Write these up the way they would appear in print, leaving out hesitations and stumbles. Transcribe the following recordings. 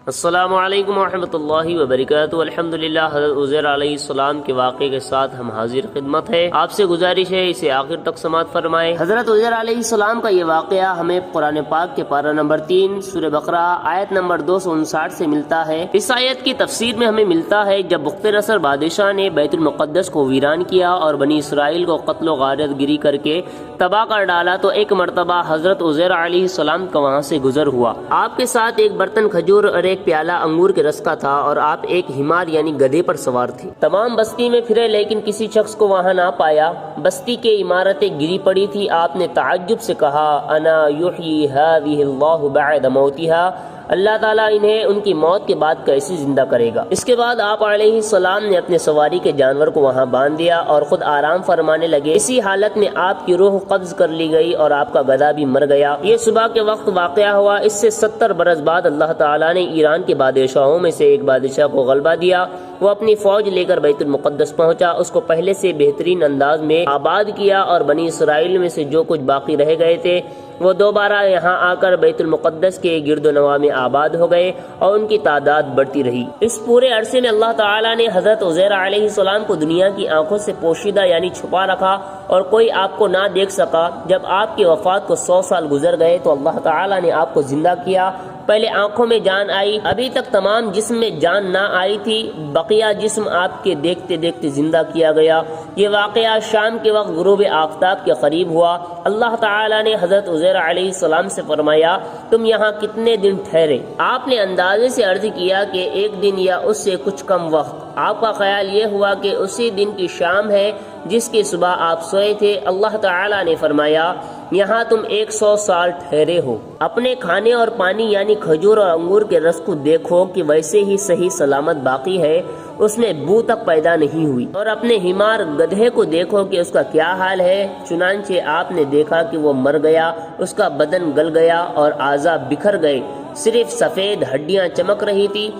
السلام علیکم ورحمۃ اللہ وبرکاتہ۔ الحمدللہ، حضرت عزیر علیہ السلام کے واقعے کے ساتھ ہم حاضر خدمت ہے۔ آپ سے گزارش ہے اسے آخر تک سماعت فرمائیں۔ حضرت عزیر علیہ السلام کا یہ واقعہ ہمیں قرآن پاک کے پارہ نمبر 3 سورہ بقرہ آیت نمبر 259 سے ملتا ہے۔ اس آیت کی تفسیر میں ہمیں ملتا ہے جب بخت نصر بادشاہ نے بیت المقدس کو ویران کیا اور بنی اسرائیل کو قتل و غارت گری کر کے تباہ کر ڈالا، تو ایک مرتبہ حضرت عزیر علیہ السلام کا وہاں سے گزر ہوا۔ آپ کے ساتھ ایک برتن کھجور اور ایک پیالہ انگور کے رس کا تھا، اور آپ ایک حمار یعنی گدھے پر سوار تھے۔ تمام بستی میں پھرے لیکن کسی شخص کو وہاں نہ پایا۔ بستی کے عمارتیں گری پڑی تھی۔ آپ نے تعجب سے کہا، انا یحیی ہذہ اللہ بعد موتہا، اللہ تعالیٰ انہیں ان کی موت کے بعد کیسے زندہ کرے گا۔ اس کے بعد آپ علیہ السلام نے اپنے سواری کے جانور کو وہاں باندھ دیا اور خود آرام فرمانے لگے۔ اسی حالت میں آپ کی روح قبض کر لی گئی اور آپ کا گدھا بھی مر گیا۔ یہ صبح کے وقت واقعہ ہوا۔ اس سے 70 برس بعد اللہ تعالیٰ نے ایران کے بادشاہوں میں سے ایک بادشاہ کو غلبہ دیا۔ وہ اپنی فوج لے کر بیت المقدس پہنچا، اس کو پہلے سے بہترین انداز میں آباد کیا، اور بنی اسرائیل میں سے جو کچھ باقی رہ گئے تھے وہ دوبارہ یہاں آ کر بیت المقدس کے گرد و نواح میں آباد ہو گئے، اور ان کی تعداد بڑھتی رہی۔ اس پورے عرصے میں اللہ تعالیٰ نے حضرت عزیر علیہ السلام کو دنیا کی آنکھوں سے پوشیدہ یعنی چھپا رکھا، اور کوئی آپ کو نہ دیکھ سکا۔ جب آپ کی وفات کو 100 سال گزر گئے تو اللہ تعالیٰ نے آپ کو زندہ کیا۔ پہلے آنکھوں میں جان آئی، ابھی تک تمام جسم میں جان نہ آئی تھی، بقیہ جسم آپ کے دیکھتے دیکھتے زندہ کیا گیا۔ یہ واقعہ شام کے وقت غروب آفتاب کے قریب ہوا۔ اللہ تعالیٰ نے حضرت عزیر علیہ السلام سے فرمایا، تم یہاں کتنے دن ٹھہرے؟ آپ نے اندازے سے عرض کیا کہ 1 دن یا اس سے کچھ کم وقت۔ آپ کا خیال یہ ہوا کہ اسی دن کی شام ہے جس کی صبح آپ سوئے تھے۔ اللہ تعالیٰ نے فرمایا، یہاں تم 100 سال ٹھہرے ہو۔ اپنے کھانے اور پانی یعنی کھجور اور انگور کے رس کو دیکھو کہ ویسے ہی صحیح سلامت باقی ہے، اس میں بو تک پیدا نہیں ہوئی، اور اپنے حمار گدھے کو دیکھو کہ اس کا کیا حال ہے۔ چنانچہ آپ نے دیکھا کہ وہ مر گیا، اس کا بدن گل گیا اور اعضاء بکھر گئے، صرف سفید ہڈیاں چمک رہی تھی۔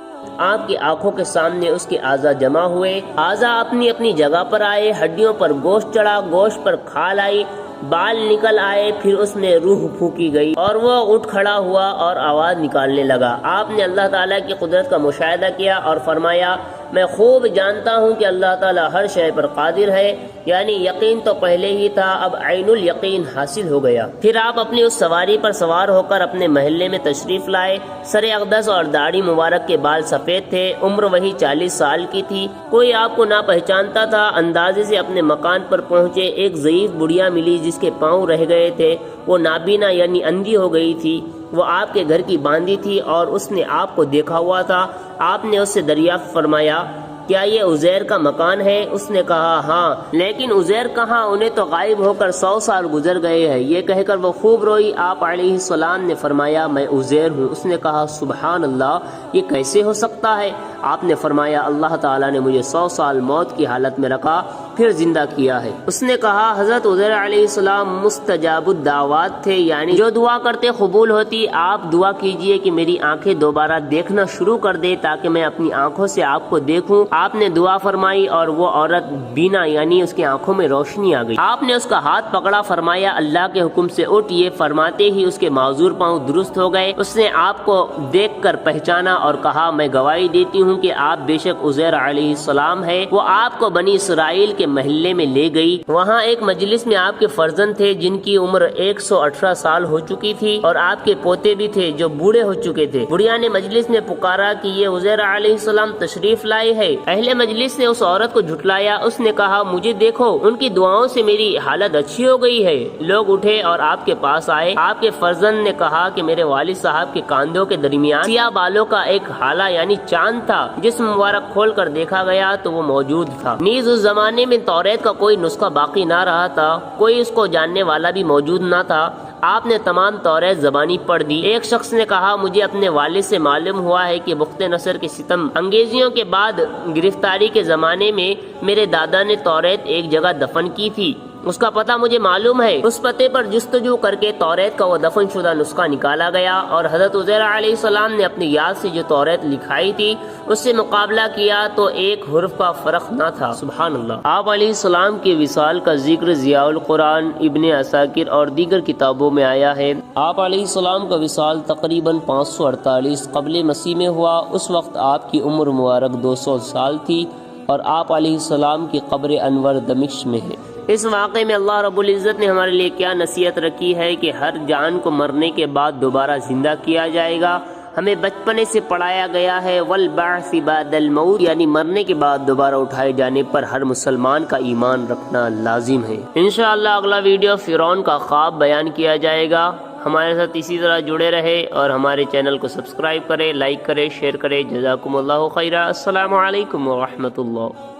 آپ کی آنکھوں کے سامنے اس کے اعضاء جمع ہوئے، اعضاء اپنی اپنی جگہ پر آئے، ہڈیوں پر گوشت چڑھا، گوشت پر کھال آئی، بال نکل آئے، پھر اس میں روح پھونکی گئی اور وہ اٹھ کھڑا ہوا اور آواز نکالنے لگا۔ آپ نے اللہ تعالیٰ کی قدرت کا مشاہدہ کیا اور فرمایا، میں خوب جانتا ہوں کہ اللہ تعالیٰ ہر شے پر قادر ہے، یعنی یقین تو پہلے ہی تھا، اب عین الیقین حاصل ہو گیا۔ پھر آپ اپنی اس سواری پر سوار ہو کر اپنے محلے میں تشریف لائے۔ سر اقدس اور داڑھی مبارک کے بال سفید تھے، عمر وہی 40 سال کی تھی۔ کوئی آپ کو نہ پہچانتا تھا۔ اندازے سے اپنے مکان پر پہنچے، ایک ضعیف بڑھیا ملی جس کے پاؤں رہ گئے تھے، وہ نابینا یعنی اندھی ہو گئی تھی۔ وہ آپ کے گھر کی باندھی تھی اور اس نے آپ کو دیکھا ہوا تھا۔ آپ نے اس سے دریافت فرمایا، کیا یہ عزیر کا مکان ہے؟ اس نے کہا، ہاں، لیکن عزیر کہاں، انہیں تو غائب ہو کر 100 سال گزر گئے ہیں۔ یہ کہہ کر وہ خوب روئی۔ آپ علیہ السلام نے فرمایا، میں عزیر ہوں۔ اس نے کہا، سبحان اللہ، یہ کیسے ہو سکتا ہے؟ آپ نے فرمایا، اللہ تعالیٰ نے مجھے 100 سال موت کی حالت میں رکھا، پھر زندہ کیا ہے۔ اس نے کہا، حضرت عزیر علیہ السلام مستجاب الدعوات تھے، یعنی جو دعا کرتے قبول ہوتی۔ آپ دعا کیجئے کہ میری آنکھیں دوبارہ دیکھنا شروع کر دے تاکہ میں اپنی آنکھوں سے آپ کو دیکھوں۔ آپ نے دعا فرمائی اور وہ عورت بینا یعنی اس کی آنکھوں میں روشنی آ گئی۔ آپ نے اس کا ہاتھ پکڑا، فرمایا، اللہ کے حکم سے اٹھ۔ یہ فرماتے ہی اس کے معذور پاؤں درست ہو گئے۔ اس نے آپ کو دیکھ کر پہچانا اور کہا، میں گواہی دیتی ہوں کہ آپ بے شک عزیر علیہ السلام ہے۔ وہ آپ کو بنی اسرائیل کے محلے میں لے گئی۔ وہاں ایک مجلس میں آپ کے فرزند تھے جن کی عمر 118 سال ہو چکی تھی، اور آپ کے پوتے بھی تھے جو بوڑھے ہو چکے تھے۔ بڑھیا نے مجلس میں پکارا کہ یہ عزیر علیہ السلام تشریف لائے ہے۔ اہل مجلس نے اس عورت کو جھٹلایا۔ اس نے کہا، مجھے دیکھو، ان کی دعاؤں سے میری حالت اچھی ہو گئی ہے۔ لوگ اٹھے اور آپ کے پاس آئے۔ آپ کے فرزند نے کہا کہ میرے والد صاحب کے کاندھوں کے درمیان سیاہ بالوں کا ایک ہالہ یعنی چاند تھا۔ جسم مبارک کھول کر دیکھا گیا تو وہ موجود تھا۔ نیز اس زمانے میں توریت کا کوئی نسخہ باقی نہ رہا تھا، کوئی اس کو جاننے والا بھی موجود نہ تھا۔ آپ نے تمام توریت زبانی پڑھ دی۔ ایک شخص نے کہا، مجھے اپنے والد سے معلوم ہوا ہے کہ بخت نصر کے ستم انگیزیوں کے بعد گرفتاری کے زمانے میں میرے دادا نے توریت ایک جگہ دفن کی تھی۔ اس کا پتہ مجھے معلوم ہے۔ اس پتے پر جستجو کر کے توریت کا وہ دفن شدہ نسخہ نکالا گیا اور حضرت عزیر علیہ السلام نے اپنی یاد سے جو توریت لکھائی تھی اس سے مقابلہ کیا تو ایک حرف کا فرق نہ تھا۔ سبحان اللہ۔ آپ علیہ السلام کے وصال کا ذکر ضیاء القرآن، ابن عساکر اور دیگر کتابوں میں آیا ہے۔ آپ علیہ السلام کا وصال تقریباً 548 قبل مسیح میں ہوا۔ اس وقت آپ کی عمر مبارک 200 سال تھی اور آپ علیہ السلام کی قبر انور دمشق میں ہے۔ اس واقعے میں اللہ رب العزت نے ہمارے لیے کیا نصیحت رکھی ہے کہ ہر جان کو مرنے کے بعد دوبارہ زندہ کیا جائے گا۔ ہمیں بچپنے سے پڑھایا گیا ہے والبعث بعد الموت، یعنی مرنے کے بعد دوبارہ اٹھائے جانے پر ہر مسلمان کا ایمان رکھنا لازم ہے۔ انشاءاللہ اگلا ویڈیو فرعون کا خواب بیان کیا جائے گا۔ ہمارے ساتھ اسی طرح جڑے رہے اور ہمارے چینل کو سبسکرائب کرے، لائک کرے، شیئر کرے۔ جزاکم اللہ خیرہ۔ السلام علیکم ورحمۃ اللہ۔